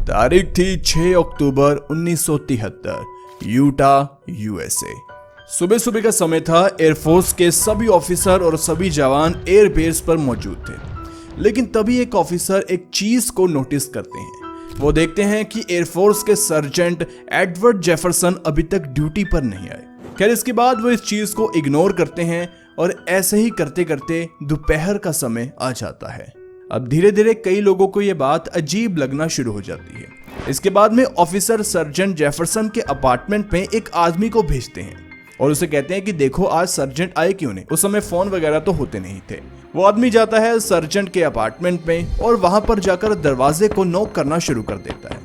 तारीख थी 6 अक्टूबर 1973, Utah, USA. सुबह सुबह का समय था। एयरफोर्स के सभी ऑफिसर और सभी जवान एयरबेस पर मौजूद थे। लेकिन तभी एक ऑफिसर एक चीज को नोटिस करते हैं। वो देखते हैं कि एयरफोर्स के सर्जेंट एडवर्ड जेफरसन अभी तक ड्यूटी पर नहीं आए। खैर, इसके बाद वो इस चीज को इग्नोर करते हैं और ऐसे ही करते करते दोपहर का समय आ जाता है। अब धीरे धीरे कई लोगों को ये बात अजीब लगना शुरू हो जाती है। इसके बाद में ऑफिसर सर्जेंट जेफरसन के अपार्टमेंट में एक आदमी को भेजते हैं और उसे कहते हैं कि देखो आज सर्जेंट आए क्यों नहीं। उस समय फोन वगैरह तो होते नहीं थे। वो आदमी जाता है सर्जेंट के अपार्टमेंट में और वहां पर जाकर दरवाजे को नॉक करना शुरू कर देता है।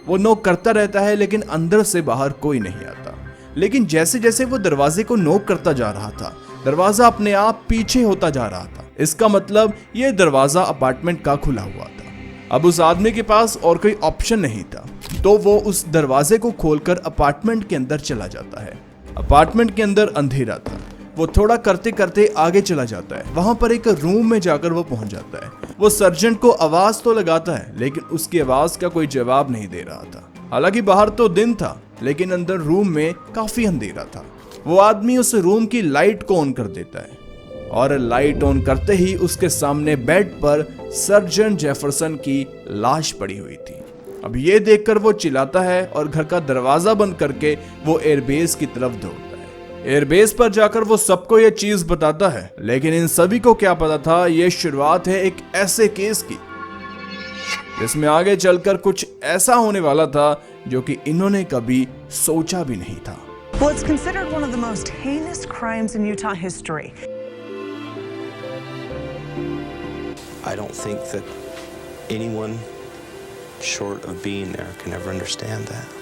वो नॉक करता रहता है लेकिन अंदर से बाहर कोई नहीं आता। लेकिन जैसे जैसे वो दरवाजे को नॉक करता जा रहा था, दरवाजा अपने आप पीछे होता जा रहा था। इसका मतलब ये दरवाजा अपार्टमेंट का खुला हुआ था। अब उस आदमी के पास और कोई ऑप्शन नहीं था, तो वो उस दरवाजे को खोलकर अपार्टमेंट के अंदर चला जाता है। अपार्टमेंट के अंदर अंधेरा था। वो थोड़ा करते करते आगे चला जाता है। वहां पर एक रूम में जाकर वो पहुंच जाता है। वो सर्जेंट को आवाज तो लगाता है लेकिन उसकी आवाज का कोई जवाब नहीं दे रहा था। हालांकि बाहर तो दिन था लेकिन अंदर रूम में काफी अंधेरा था। वो आदमी उस रूम की लाइट को ऑन कर देता है और लाइट ऑन करते ही उसके सामने बेड पर सर्जेंट जेफरसन की लाश पड़ी हुई थी। अब ये देखकर वो चिल्लाता है और घर का दरवाजा बंद करके वो एयरबेस की तरफ दौड़ता है। एयरबेस पर जाकर वो सबको ये चीज बताता है, लेकिन इन सभी को क्या पता था ये शुरुआत है एक ऐसे केस की जिसमें आगे चलकर कुछ ऐसा होने वाला था जो कि इन्होंने कभी सोचा भी नहीं था। Well, it's considered one of the most heinous crimes in Utah history. I don't think that anyone short of being there can ever understand that.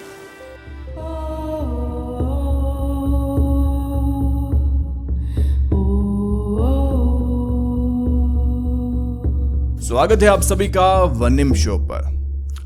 स्वागत है आप सभी का वनिम शो पर।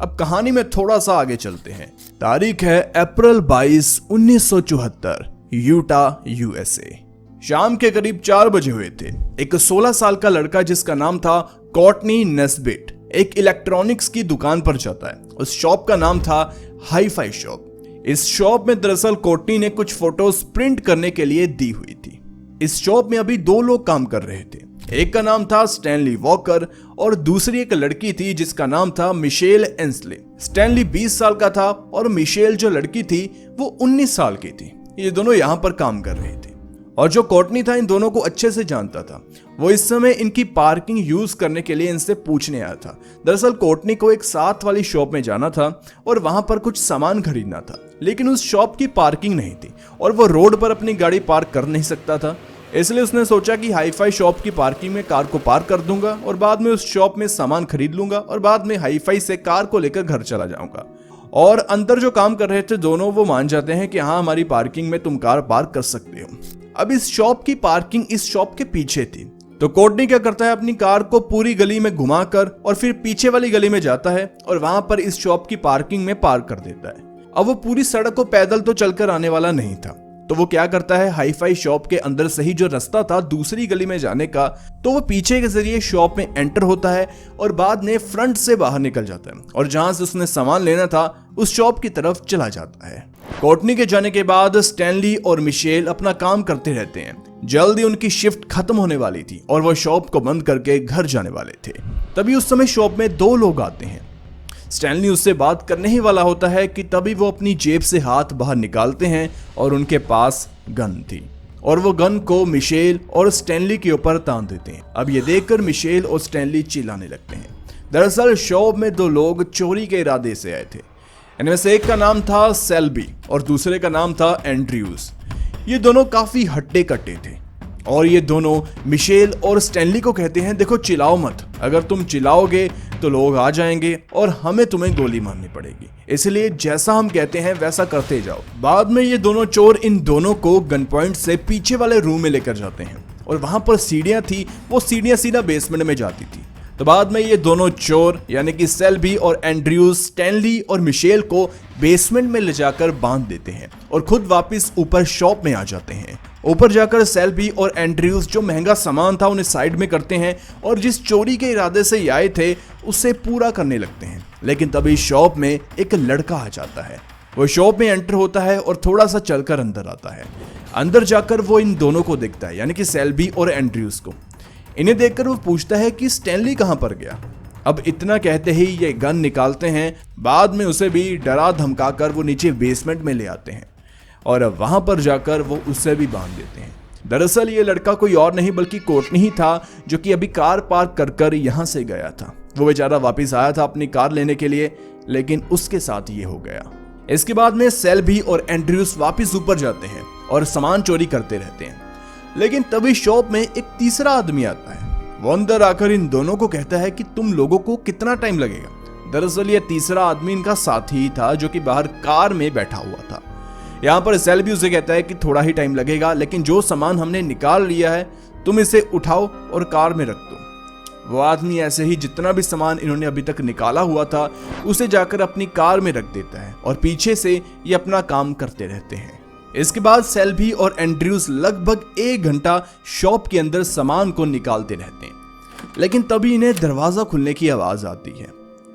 अब कहानी में थोड़ा सा आगे चलते हैं। तारीख है अप्रैल 22, 1974, यूटा, यूएसए। शाम के करीब 4 बजे हुए थे। एक 16 साल का लड़का जिसका नाम था कॉर्टनी नेस्बिट एक इलेक्ट्रॉनिक्स की दुकान पर जाता है। उस शॉप का नाम था हाई-फाई शॉप। इस शॉप में दरअसल कॉर्टनी ने कुछ फोटोज प्रिंट करने के लिए दी हुई थी। इस शॉप में अभी 2 लोग काम कर रहे थे। एक का नाम था स्टैनली वॉकर और दूसरी एक लड़की थी जिसका नाम था मिशेल एंसले। स्टैनली 20 साल का था और मिशेल जो लड़की थी वो 19 साल की थी। ये दोनों यहाँ पर काम कर रहे थे और जो कॉर्टनी था इन दोनों को अच्छे से जानता था। वो इस समय इनकी पार्किंग यूज करने के लिए इनसे पूछने आया था। दरअसल कॉर्टनी को एक साथ वाली शॉप में जाना था और वहां पर कुछ सामान खरीदना था, लेकिन उस शॉप की पार्किंग नहीं थी और वो रोड पर अपनी गाड़ी पार्क कर नहीं सकता था। इसलिए उसने सोचा कि हाई-फाई शॉप की पार्किंग में कार को पार्क कर दूंगा और बाद में उस शॉप में सामान खरीद लूंगा और बाद में हाई-फाई से कार को लेकर घर चला जाऊंगा। और अंदर जो काम कर रहे थे दोनों वो मान जाते हैं कि हाँ हमारी पार्किंग में तुम कार पार्क कर सकते हो। अब इस शॉप की पार्किंग इस शॉप के पीछे थी, तो कॉर्टनी क्या करता है अपनी कार को पूरी गली में घुमाकर और फिर पीछे वाली गली में जाता है और वहां पर इस शॉप की पार्किंग में पार्क कर देता है। अब वो पूरी सड़क को पैदल तो चलकर आने वाला नहीं था, तो वो क्या करता है हाई-फाई शॉप के अंदर से ही जो रास्ता था दूसरी गली में जाने का, तो वो पीछे के जरिए शॉप में एंटर होता है और बाद में फ्रंट से बाहर निकल जाता है और जहां से उसने सामान लेना था उस शॉप की तरफ चला जाता है। कॉर्टनी के जाने के बाद स्टैनली और मिशेल अपना काम करते रहते हैं। जल्दी उनकी शिफ्ट खत्म होने वाली थी और वो शॉप को बंद करके घर जाने वाले थे। तभी उस समय शॉप में 2 लोग आते हैं। स्टैनली उससे बात करने ही वाला होता है कि तभी वो अपनी जेब से हाथ बाहर निकालते हैं और उनके पास गन थी और वो गन को मिशेल और स्टैनली के ऊपर तान देते हैं। अब ये देखकर मिशेल और स्टैनली चिल्लाने लगते हैं। दरअसल शॉप में 2 लोग चोरी के इरादे से आए थे। इनमें से एक का नाम था सेल्बी और दूसरे का नाम था एंड्रयूज। ये दोनों काफी हट्टे कट्टे थे और ये दोनों मिशेल और स्टैनली को कहते हैं देखो चिल्लाओ मत, अगर तुम चिल्लाओगे तो लोग आ जाएंगे और हमें तुम्हें गोली मारनी पड़ेगी, इसलिए जैसा हम कहते हैं वैसा करते जाओ। बाद में ये दोनों चोर इन दोनों को गन पॉइंट से पीछे वाले रूम में लेकर जाते हैं और वहां पर सीढ़ियां थी, वो सीढ़ियां सीधा बेसमेंट में जाती थी। तो बाद में ये दोनों चोर यानी कि सेल्बी और एंड्रयूज स्टैनली और मिशेल को बेसमेंट में ले जाकर बांध देते हैं और खुद वापस ऊपर शॉप में आ जाते हैं ऊपर जाकर सेल्बी और एंड्रयूज जो महंगा सामान था उन्हें साइड में करते हैं और जिस चोरी के इरादे से ये आए थे उसे पूरा करने लगते हैं। लेकिन तभी शॉप में एक लड़का आ जाता है। वो शॉप में एंटर होता है और थोड़ा सा चलकर अंदर आता है। अंदर जाकर वो इन दोनों को देखता है, यानी कि सेल्बी और एंड्रयूज को। इन्हें देखकर वो पूछता है कि स्टैनली कहां पर गया। अब इतना कहते ही ये गन निकालते हैं। बाद में उसे भी डरा धमकाकर वो नीचे बेसमेंट में ले आते हैं और वहां पर जाकर वो उसे भी बांध देते हैं। दरअसल ये लड़का कोई और नहीं बल्कि कोर्टनी ही था, जो कि अभी कार पार्क कर कर यहां से गया था। वो बेचारा वापस आया था अपनी कार लेने के लिए, लेकिन उसके साथ ये हो गया। इसके बाद में सेल्बी और एंड्रयूज वापस ऊपर जाते हैं और सामान चोरी करते रहते हैं। लेकिन तभी शॉप में एक तीसरा आदमी आता है। वो अंदर आकर इन दोनों को कहता है कि तुम लोगों को कितना टाइम लगेगा। दरअसल ये तीसरा आदमी इनका साथी ही था, जो कि बाहर कार में बैठा हुआ था। यहाँ पर सेल्बी उसे कहता है कि थोड़ा ही टाइम लगेगा, लेकिन जो सामान हमने निकाल लिया है तुम इसे उठाओ और कार में रख दो। वो आदमी ऐसे ही जितना भी सामान इन्होंने अभी तक निकाला हुआ था उसे जाकर अपनी कार में रख देता है और पीछे से ये अपना काम करते रहते हैं। इसके बाद सेल्बी और एंड्रयूज लगभग 1 घंटा शॉप के अंदर सामान को निकालते रहते हैं। लेकिन तभी इन्हें दरवाजा खुलने की आवाज आती है।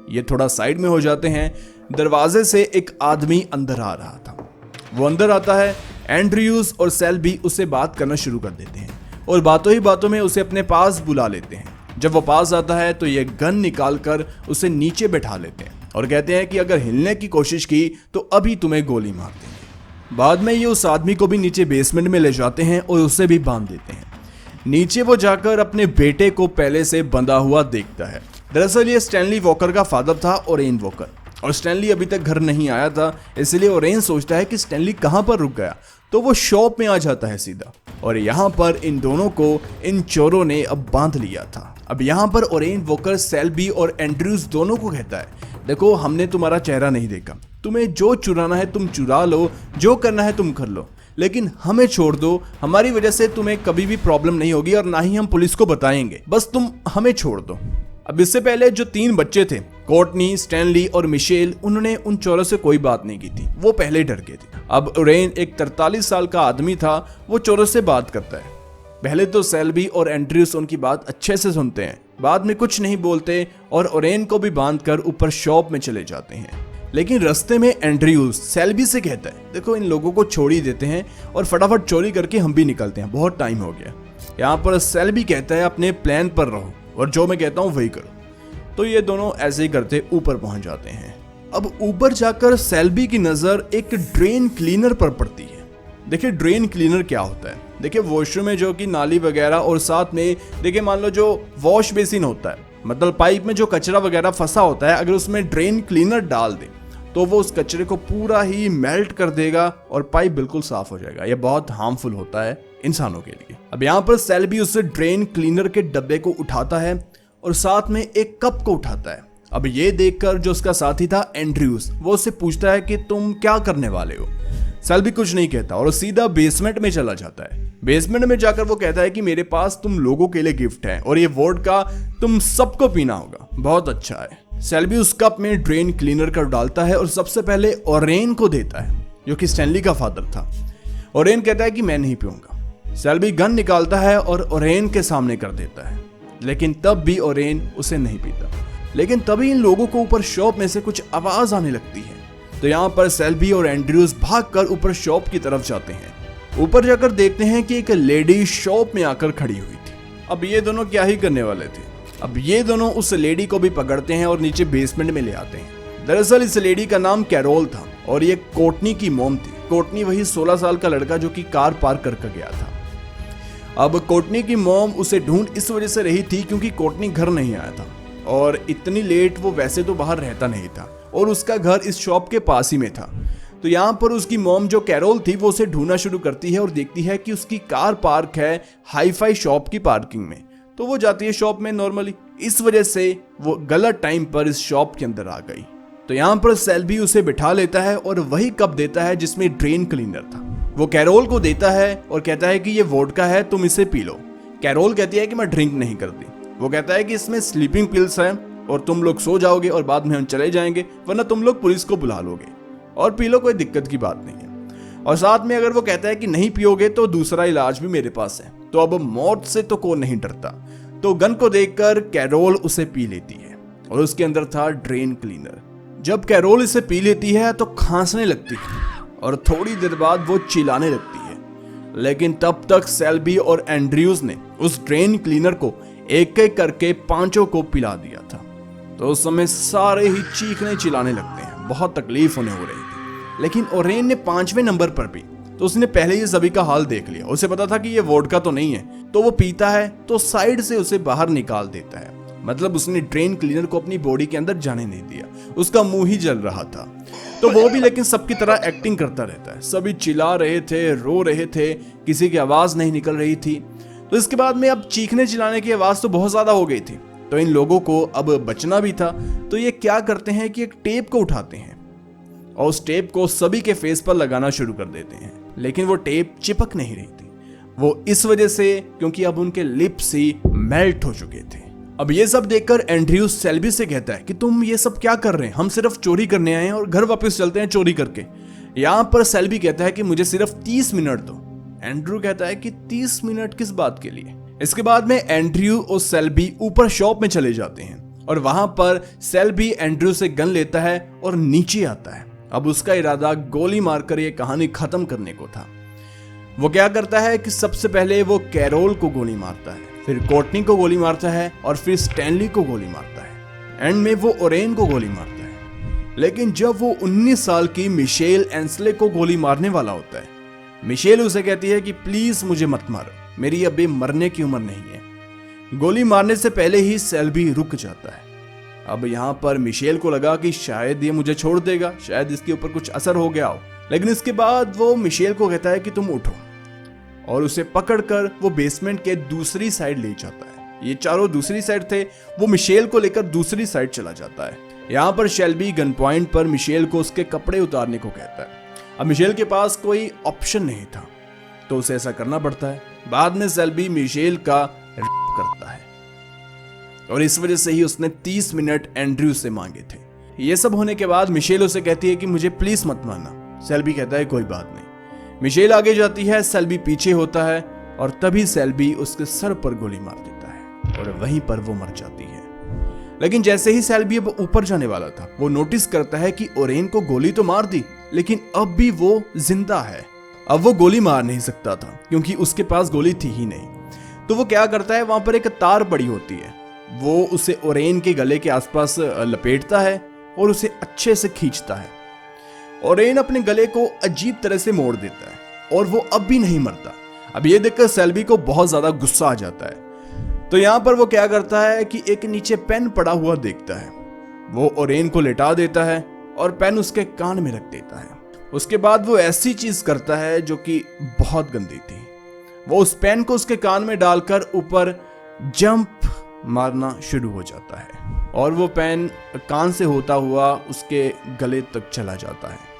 ये थोड़ा साइड में हो जाते हैं। दरवाजे से एक आदमी अंदर आ रहा था। वो अंदर आता है। एंड्रयूज और सेल्बी उससे बात करना शुरू कर देते हैं और बातों ही बातों में उसे अपने पास बुला लेते हैं। जब वो पास आता है तो ये गन निकालकर उसे नीचे बैठा लेते हैं और कहते हैं कि अगर हिलने की कोशिश की तो अभी तुम्हें गोली मार देंगे। बाद में ये उस आदमी को भी नीचे बेसमेंट में ले जाते हैं और उसे भी बांध देते हैं। नीचे वो जाकर अपने बेटे को पहले से बंधा हुआ देखता है। दरअसल ये स्टैनली वॉकर का फादर था, ओरेन वॉकर, और स्टैनली अभी तक घर नहीं आया था। इसलिए ओरेन सोचता है कि स्टैनली कहां पर रुक गया, तो वो शॉप में आ जाता है सीधा। और यहाँ पर इन दोनों को इन चोरों ने अब बांध लिया था। अब यहाँ पर ओरेन वॉकर सेल्बी और एंड्रयूज दोनों को कहता है, देखो हमने तुम्हारा चेहरा नहीं देखा, तुम्हें जो चुराना है तुम चुरा लो, जो करना है तुम कर लो, लेकिन हमें छोड़ दो। हमारी वजह से तुम्हें कभी भी प्रॉब्लम नहीं होगी और ना ही हम पुलिस को बताएंगे, बस तुम हमें छोड़ दो। अब इससे पहले जो 3 बच्चे थे, कोर्टनी, स्टैनली और मिशेल, उन्होंने उन चोरों से कोई बात नहीं की थी। वो पहले डर गए थे। अब ओरेन एक 43 साल का आदमी था। वो चोरों से बात करता है। पहले तो सेल्बी और एंड्रयूज उनकी बात अच्छे से सुनते हैं, बाद में कुछ नहीं बोलते और ओरेन को भी बांधकर ऊपर शॉप में चले जाते हैं। लेकिन रास्ते में एंड्रयूज सेल्बी से कहता है, देखो इन लोगों को छोड़ ही देते हैं और फटाफट चोरी करके हम भी निकलते हैं, बहुत टाइम हो गया। यहाँ पर सेल्बी कहता है, अपने प्लान पर रहो और जो मैं कहता हूँ वही करो। तो ये दोनों ऐसे ही करते ऊपर पहुंच जाते हैं। अब ऊपर जाकर सेल्बी की नजर एक ड्रेन क्लीनर पर पड़ती है। देखिए ड्रेन क्लीनर क्या होता है। देखिए वॉशरूम में जो कि नाली वगैरह और साथ में देखिए मान लो जो वॉश बेसिन होता है, मतलब पाइप में जो कचरा वगैरह फंसा होता है, अगर उसमें ड्रेन क्लीनर डाल दे तो वो उस कचरे को पूरा ही मेल्ट कर देगा और पाइप बिल्कुल साफ हो जाएगा। ये बहुत हार्मफुल होता है इंसानों के लिए। अब यहाँ पर सेल्बी उससे ड्रेन क्लीनर के डब्बे को उठाता है और साथ में एक कप को उठाता है। अब ये देखकर जो उसका साथी था एंड्रयूज, वो उससे पूछता है कि तुम क्या करने वाले हो। सेल्बी कुछ नहीं कहता और सीधा बेसमेंट में चला जाता है। बेसमेंट में जाकर वो कहता है कि मेरे पास तुम लोगों के लिए गिफ्ट है और ये वोडका तुम सबको पीना होगा, बहुत अच्छा है। सेल्बी उस कप में ड्रेन क्लीनर कर डालता है और सबसे पहले ओरेन को देता है, जो कि स्टैनली का फादर था। ओरेन कहता है कि मैं नहीं पीऊंगा। सेल्बी गन निकालता है और ओरेन के सामने कर देता है, लेकिन तब भी ओरेन उसे नहीं पीता। लेकिन तभी इन लोगों को ऊपर शॉप में से कुछ आवाज आने लगती है। तो यहाँ पर सेल्बी और एंड्रयूज भागकर ऊपर शॉप की तरफ जाते हैं। ऊपर जाकर देखते हैं कि एक लेडी शॉप में आकर खड़ी हुई थी। अब ये दोनों क्या ही करने वाले थे। अब ये दोनों उस लेडी को भी पकड़ते हैं और नीचे बेसमेंट में ले आते हैं। दरअसल इस लेडी का नाम कैरोल था और ये कोर्टनी की मॉम थी। कोर्टनी वही 16 साल का लड़का जो कि कार पार्क करके गया था। अब कोर्टनी की मॉम उसे ढूंढ इस वजह से रही थी क्योंकि कोर्टनी घर नहीं आया था और इतनी लेट वो वैसे तो बाहर रहता नहीं था और उसका घर इस शॉप के पास ही में था। तो यहाँ पर उसकी मॉम जो कैरोल थी वो उसे ढूंढना शुरू करती है और देखती है कि उसकी कार पार्क है हाईफाई शॉप की पार्किंग में। तो वो जाती है शॉप में नॉर्मली। इस वजह से वो गलत टाइम पर इस शॉप के अंदर आ गई। तो यहाँ पर सेल्बी उसे बिठा लेता है और वही कप देता है जिसमें ड्रेन क्लीनर था। वो कैरोल को देता है और कहता है कि ये वोडका है, तुम इसे पी लो। कैरोल कहती है कि मैं ड्रिंक नहीं करती। वो कहता है कि इसमें स्लीपिंग पिल्स हैं और तुम लोग सो जाओगे और बाद में हम चले जाएंगे, वरना तुम लोग पुलिस को बुला लोगे, और पी लो, कोई दिक्कत की बात नहीं है। और साथ में अगर वो कहता है कि नहीं पियोगे तो दूसरा इलाज भी मेरे पास है। तो अब मौत से तो कौन नहीं डरता। तो गन को देखकर कैरोल उसे पी लेती है और उसके अंदर था ड्रेन क्लीनर। जब कैरोल इसे पी लेती है तो खांसने लगती है और थोड़ी देर बाद वो चिल्लाने लगती है, लेकिन तब तक सेल्बी और एंड्रयूज ने उस ड्रेन क्लीनर को एक एक करके पांचों को पिला दिया था। तो उस समय सारे ही चीखने चिल्लाने लगते हैं, बहुत तकलीफ होने हो रही थी। लेकिन ओरेन ने 5वें नंबर पर पी तो उसने पहले ही सभी का हाल देख लिया। उसे पता था कि ये वोडका तो नहीं है, तो वो पीता है तो साइड से उसे बाहर निकाल देता है। मतलब उसने ड्रेन क्लीनर को अपनी बॉडी के अंदर जाने नहीं दिया, उसका मुंह ही जल रहा था। तो वो भी लेकिन सबकी तरह एक्टिंग करता रहता है। सभी चिल्ला रहे थे, रो रहे थे, किसी की आवाज नहीं निकल रही थी। तो इसके बाद में अब चीखने चिल्लाने की आवाज तो बहुत ज्यादा हो गई थी, तो इन लोगों को अब बचना भी था। तो ये क्या करते हैं कि एक टेप को उठाते हैं और उस टेप को सभी के फेस पर लगाना शुरू कर देते हैं, लेकिन वो टेप चिपक नहीं रही थी। वो इस वजह से क्योंकि अब उनके लिप्स ही मेल्ट हो चुके थे। अब ये सब देखकर एंड्रयूज सेल्बी से कहता है कि तुम ये सब क्या कर रहे हैं, हम सिर्फ चोरी करने आए हैं और घर वापस चलते हैं चोरी करके। यहाँ पर सेल्बी कहता है कि मुझे सिर्फ 30 मिनट दो। एंड्रू कहता है कि 30 मिनट किस बात के लिए। इसके बाद में एंड्रयू और सेल्बी ऊपर शॉप में चले जाते हैं और वहां पर सेल्बी एंड्रयू से गन लेता है और नीचे आता है। अब उसका इरादा गोली मारकर ये कहानी खत्म करने को था। वो क्या करता है कि सबसे पहले वो कैरोल को गोली मारता है, फिर कोर्टनी को गोली मारता है और फिर स्टैनली को गोली मारता है। एंड में वो ओरेन को गोली मारता है। लेकिन जब वो 19 साल की मिशेल एंसले को गोली मारने वाला होता है, मिशेल उसे कहती है कि प्लीज मुझे मत मारो, मेरी अभी मरने की उम्र नहीं है। गोली मारने से पहले ही सेल्बी रुक जाता है। अब यहाँ पर मिशेल को लगा कि शायद ये मुझे छोड़ देगा, शायद इसके ऊपर कुछ असर हो गया हो। लेकिन इसके बाद वो मिशेल को कहता है कि तुम उठो और उसे पकड़कर वो बेसमेंट के दूसरी साइड ले जाता है। ये चारों दूसरी साइड थे, वो मिशेल को लेकर दूसरी साइड चला जाता है। यहाँ पर शेल्बी गन पॉइंट पर मिशेल को उसके कपड़े उतारने को कहता है। अब मिशेल के पास कोई ऑप्शन नहीं था, तो उसे ऐसा करना पड़ता है। बाद में सेल्बी मिशेल का रेप करता है और इस वजह से ही उसने 30 मिनट एंड्रयू से मांगे थे। ये सब होने के बाद मिशेल उसे कहती है कि मुझे प्लीज मत मारना। सेल्बी कहता है कोई बात नहीं। मिशेल आगे जाती है, सेल्बी पीछे होता है और तभी सेल्बी उसके सर पर गोली मार देता है और वहीं पर वो मर जाती है। लेकिन जैसे ही सेल्बी अब ऊपर जाने वाला था, वो नोटिस करता है कि ओरेन को गोली तो मार दी, लेकिन अब भी वो जिंदा है। अब वो गोली मार नहीं सकता था क्योंकि उसके पास गोली थी ही नहीं। तो वो क्या करता है, वहां पर एक तार पड़ी होती है, वो उसे ओरेन के गले के आसपास लपेटता है और उसे अच्छे से खींचता है। ओरेन अपने गले को अजीब तरह से मोड़ देता है और वो अब भी नहीं मरता। अब ये देखकर सेल्बी को बहुत ज्यादा गुस्सा आ जाता है। तो यहाँ पर वो क्या करता है कि एक नीचे पेन पड़ा हुआ देखता है, वो ओरेन को लेटा देता है और पेन उसके कान में रख देता है। उसके बाद वो ऐसी चीज करता है जो कि बहुत गंदी थी। वो उस पेन को उसके कान में डालकर ऊपर जंप मारना शुरू हो जाता है और वो पेन कान से होता हुआ उसके गले तक चला जाता है।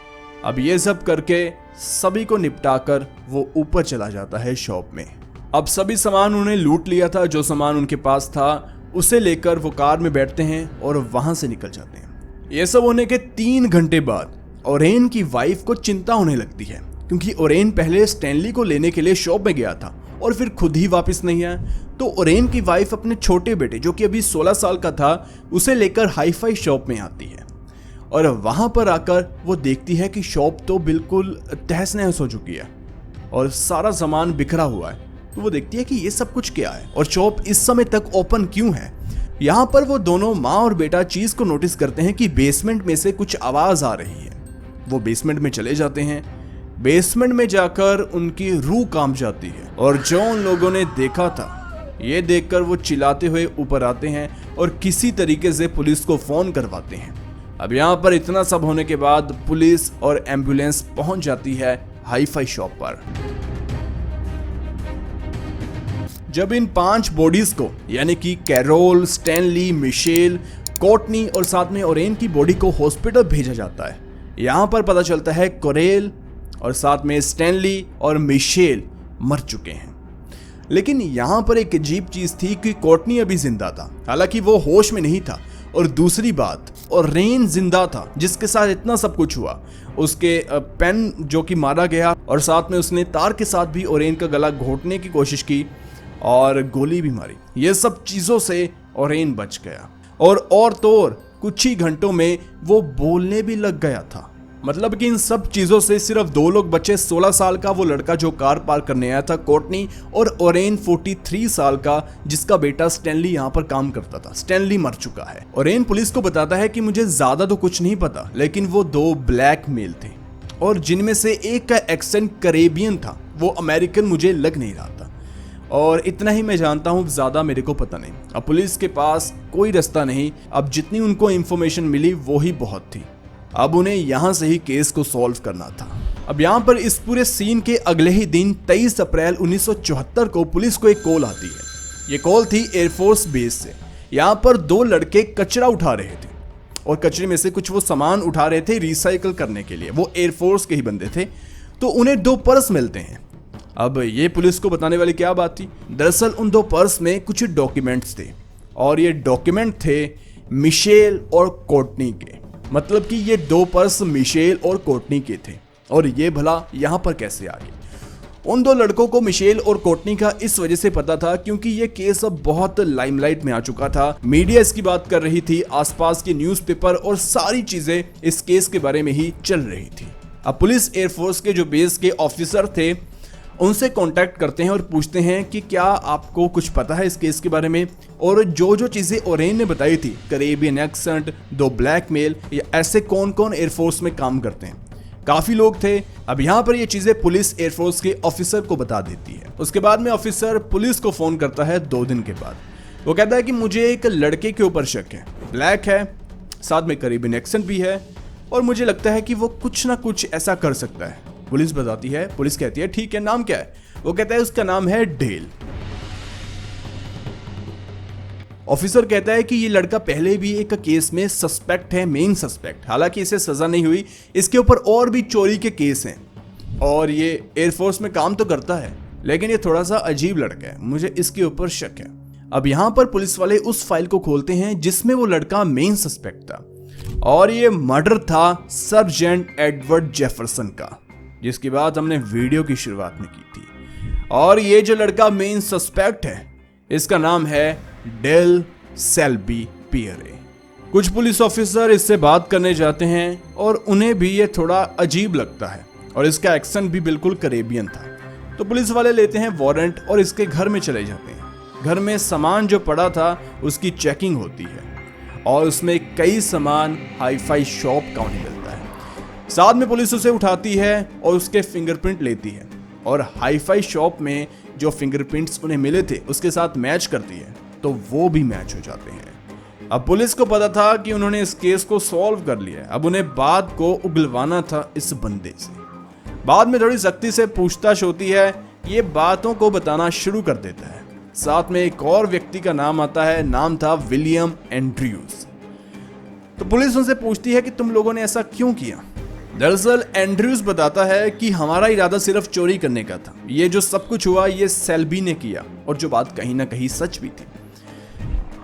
अब ये सब करके सभी को निपटाकर वो ऊपर चला जाता है शॉप में। अब सभी सामान उन्हें लूट लिया था, जो सामान उनके पास था उसे लेकर वो कार में बैठते हैं और वहां से निकल जाते हैं। ये सब होने के 3 घंटे बाद ओरेन की वाइफ को चिंता होने लगती है क्योंकि ओरेन पहले स्टैनली को लेने के लिए शॉप में गया था और फिर खुद ही वापस नहीं आया। तो ओरेन की वाइफ अपने छोटे बेटे जो कि अभी 16 साल का था उसे लेकर हाईफाई शॉप में आती है और वहां पर आकर वो देखती है कि शॉप तो बिल्कुल तहस नहस हो चुकी है और सारा सामान बिखरा हुआ है। तो वो देखती है कि ये सब कुछ क्या है और शॉप इस समय तक ओपन क्यों है। यहाँ पर वो दोनों माँ और बेटा चीज को नोटिस करते हैं कि बेसमेंट में से कुछ आवाज आ रही है। वो बेसमेंट में चले जाते हैं। बेसमेंट में जाकर उनकी रूह कांप जाती है और जो उन लोगों ने देखा था ये देखकर वो चिल्लाते हुए ऊपर आते हैं और किसी तरीके से पुलिस को फोन करवाते हैं। अब यहाँ पर इतना सब होने के बाद पुलिस और एम्बुलेंस पहुंच जाती है हाईफाई शॉप पर। जब इन 5 बॉडीज को यानी कि कैरोल, स्टैनली, मिशेल, कोर्टनी और साथ में ओरेन की बॉडी को हॉस्पिटल भेजा जाता है, यहाँ पर पता चलता है कोरेल और साथ में स्टैनली और मिशेल मर चुके हैं। लेकिन यहाँ पर एक अजीब चीज थी कि कोर्टनी अभी जिंदा था, हालांकि वो होश में नहीं था और दूसरी बात, ओरेन जिंदा था जिसके साथ इतना सब कुछ हुआ। उसके पेन जो कि मारा गया और साथ में उसने तार के साथ भी ओरेन का गला घोटने की कोशिश की और गोली भी मारी। ये सब चीजों से ओरेन बच गया और तो और कुछ ही घंटों में वो बोलने भी लग गया था। मतलब कि इन सब चीजों से सिर्फ 2 लोग बचे, 16 साल का वो लड़का जो कार पार्क करने आया था कोर्टनी, और ओरेन 43 साल का जिसका बेटा स्टैनली यहाँ पर काम करता था। स्टैनली मर चुका है। ओरेन पुलिस को बताता है कि मुझे ज्यादा तो कुछ नहीं पता, लेकिन वो 2 ब्लैक मेल थे और जिनमें से एक का एक्सेंट करेबियन था, वो अमेरिकन मुझे लग नहीं रहा था। और इतना ही मैं जानता हूँ, ज्यादा मेरे को पता नहीं। अब पुलिस के पास कोई रास्ता नहीं, अब जितनी उनको इंफॉर्मेशन मिली वो ही बहुत थी। अब उन्हें यहाँ से ही केस को सॉल्व करना था। अब यहाँ पर इस पूरे सीन के अगले ही दिन 23 अप्रैल 1974 को पुलिस को एक कॉल आती है। ये कॉल थी एयरफोर्स बेस से। यहाँ पर 2 लड़के कचरा उठा रहे थे और कचरे में से कुछ वो सामान उठा रहे थे रिसाइकल करने के लिए। वो एयरफोर्स के ही बंदे थे। तो उन्हें 2 पर्स मिलते हैं। अब ये पुलिस को बताने वाली क्या बात थी? दरअसल उन 2 पर्स में कुछ डॉक्यूमेंट्स थे और ये डॉक्यूमेंट थे मिशेल और कोर्टनी के। मतलब कि ये 2 पर्स मिशेल और कोर्टनी के थे और ये भला यहाँ पर कैसे आ गए? उन 2 लड़कों को मिशेल और कोर्टनी का इस वजह से पता था क्योंकि ये केस अब बहुत लाइमलाइट में आ चुका था। मीडिया इसकी बात कर रही थी, आसपास के न्यूज़पेपर और सारी चीजें इस केस के बारे में ही चल रही थी। अब पुलिस एयरफोर्स के जो बेस के ऑफिसर थे उनसे कांटेक्ट करते हैं और पूछते हैं कि क्या आपको कुछ पता है इस केस के बारे में। और जो चीजें ओरेन ने बताई थी, करेबियन एक्सेंट, 2 ब्लैकमेल, या ऐसे कौन कौन एयरफोर्स में काम करते हैं, काफी लोग थे। अब यहाँ पर ये चीजें पुलिस एयरफोर्स के ऑफिसर को बता देती है। उसके बाद में ऑफिसर पुलिस को फोन करता है 2 दिन के बाद। वो कहता है कि मुझे एक लड़के के ऊपर शक है, ब्लैक है, साथ में करेबियन एक्सेंट भी है और मुझे लगता है कि वो कुछ ना कुछ ऐसा कर सकता है। पुलिस बताती है, पुलिस कहती है ठीक है, नाम क्या है? वो कहता है उसका नाम है डेल। ऑफिसर कहता है कि ये लड़का पहले भी एक केस में सस्पेक्ट है, मेन सस्पेक्ट। हालांकि इसे सजा नहीं हुई, इसके ऊपर और भी चोरी के केस हैं और ये एयरफोर्स में काम तो करता है, लेकिन ये थोड़ा सा अजीब लड़का है, मुझे इसके ऊपर शक है। अब यहाँ पर पुलिस वाले उस फाइल को खोलते हैं जिसमें वो लड़का मेन सस्पेक्ट था और ये मर्डर था सर्जेंट एडवर्ड जेफरसन का, जिसकी बात हमने वीडियो की शुरुआत में की थी। और ये जो लड़का मेन सस्पेक्ट है इसका नाम है डेल सेल्बी पियरे। कुछ पुलिस ऑफिसर इससे बात करने जाते हैं और उन्हें भी ये थोड़ा अजीब लगता है और इसका एक्सेंट भी बिल्कुल करेबियन था। तो पुलिस वाले लेते हैं वारंट और इसके घर में चले जाते हैं। घर में सामान जो पड़ा था उसकी चेकिंग होती है और उसमें कई सामान हाई-फाई शॉप का उन्हें मिलता है। साथ में पुलिस उसे उठाती है और उसके फिंगरप्रिंट लेती है और हाई-फाई शॉप में जो फिंगरप्रिंट्स उन्हें मिले थे उसके साथ मैच करती है, तो वो भी मैच हो जाते हैं। अब पुलिस को पता था कि उन्होंने इस केस को सॉल्व कर लिया है। अब उन्हें बात को उगलवाना था इस बंदे से। बाद में थोड़ी सख्ती से पूछताछ होती है, ये बातों को बताना शुरू कर देता है। साथ में एक और व्यक्ति का नाम आता है, नाम था विलियम एंड्रयूज। तो पुलिस उनसे पूछती है कि तुम लोगों ने ऐसा क्यों किया? दरअसल एंड्रयूज बताता है कि हमारा इरादा सिर्फ चोरी करने का था, ये जो सब कुछ हुआ ये सेल्बी ने किया, और जो बात कहीं ना कहीं सच भी थी।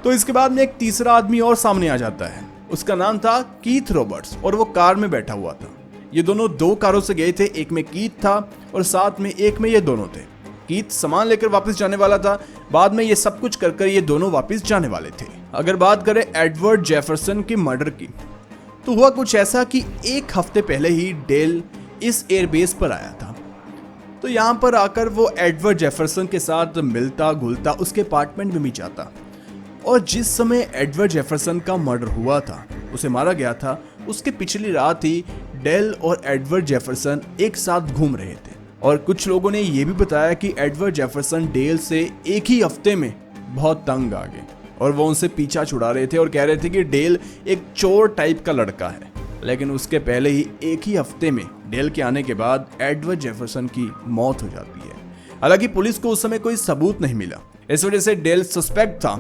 तो इसके बाद में एक तीसरा आदमी और सामने आ जाता है, उसका नाम था कीथ रॉबर्ट्स और वो कार में बैठा हुआ था। ये दोनों 2 कारों से गए थे, एक में कीथ था और साथ में एक में ये दोनों थे। कीथ सामान लेकर वापस जाने वाला था, बाद में ये सब कुछ कर ये दोनों वापस जाने वाले थे। अगर बात करें एडवर्ड जेफरसन के मर्डर की, तो हुआ कुछ ऐसा कि 1 हफ्ते पहले ही डेल इस एयरबेस पर आया था। तो यहाँ पर आकर वो एडवर्ड जेफरसन के साथ मिलता घुलता, उसके अपार्टमेंट में भी जाता। और जिस समय एडवर्ड जेफरसन का मर्डर हुआ था, उसे मारा गया था, उसके पिछली रात ही डेल और एडवर्ड जेफरसन एक साथ घूम रहे थे। और कुछ लोगों ने यह भी बताया कि एडवर्ड जेफरसन डेल से एक ही हफ्ते में बहुत तंग आ गए और वो उनसे पीछा छुड़ा रहे थे और कह रहे थे कि डेल एक चोर टाइप का लड़का है। लेकिन उसके पहले ही एक ही हफ्ते में डेल के आने के बाद एडवर्ड जेफरसन की मौत हो जाती है। हालांकि पुलिस को उस समय कोई सबूत नहीं मिला, इस वजह से डेल सस्पेक्ट था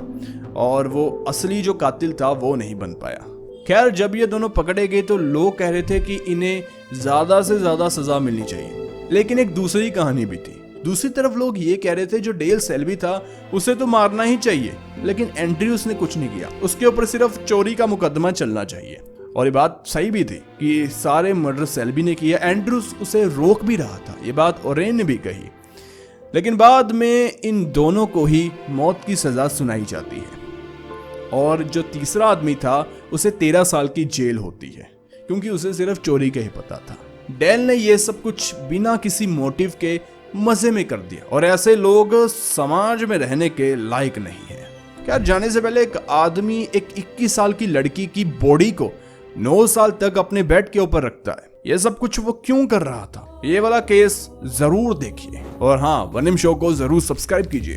और वो असली जो कातिल था वो नहीं बन पाया। खैर, जब ये दोनों पकड़े गए तो लोग कह रहे थे कि इन्हें ज्यादा से ज्यादा सजा मिलनी चाहिए। लेकिन एक दूसरी कहानी भी थी। दूसरी तरफ लोग ये कह रहे थे जो डेल सेल्बी था उसे तो मारना ही चाहिए, लेकिन एंड्रयूस ने कुछ नहीं किया, उसके ऊपर सिर्फ चोरी का मुकदमा चलना चाहिए। और ये बात सही भी थी कि सारे मर्डर सेल्बी ने किया, एंड्रयूस उसे रोक भी रहा था, ये बात ओरेन ने भी कही। लेकिन बाद में इन दोनों को ही मौत की सजा सुनाई जाती है और जो तीसरा आदमी था उसे 13 साल की जेल होती है, क्योंकि उसे सिर्फ चोरी का ही पता था। डेल ने यह सब कुछ बिना किसी मोटिव के मजे में कर दिया और ऐसे लोग समाज में रहने के लायक नहीं है। क्या जाने से पहले एक आदमी एक 21 साल की लड़की की बॉडी को 9 साल तक अपने बेड के ऊपर रखता है, यह सब कुछ वो क्यों कर रहा था? ये वाला केस जरूर देखिए और हाँ, वनिम शो को जरूर सब्सक्राइब कीजिए।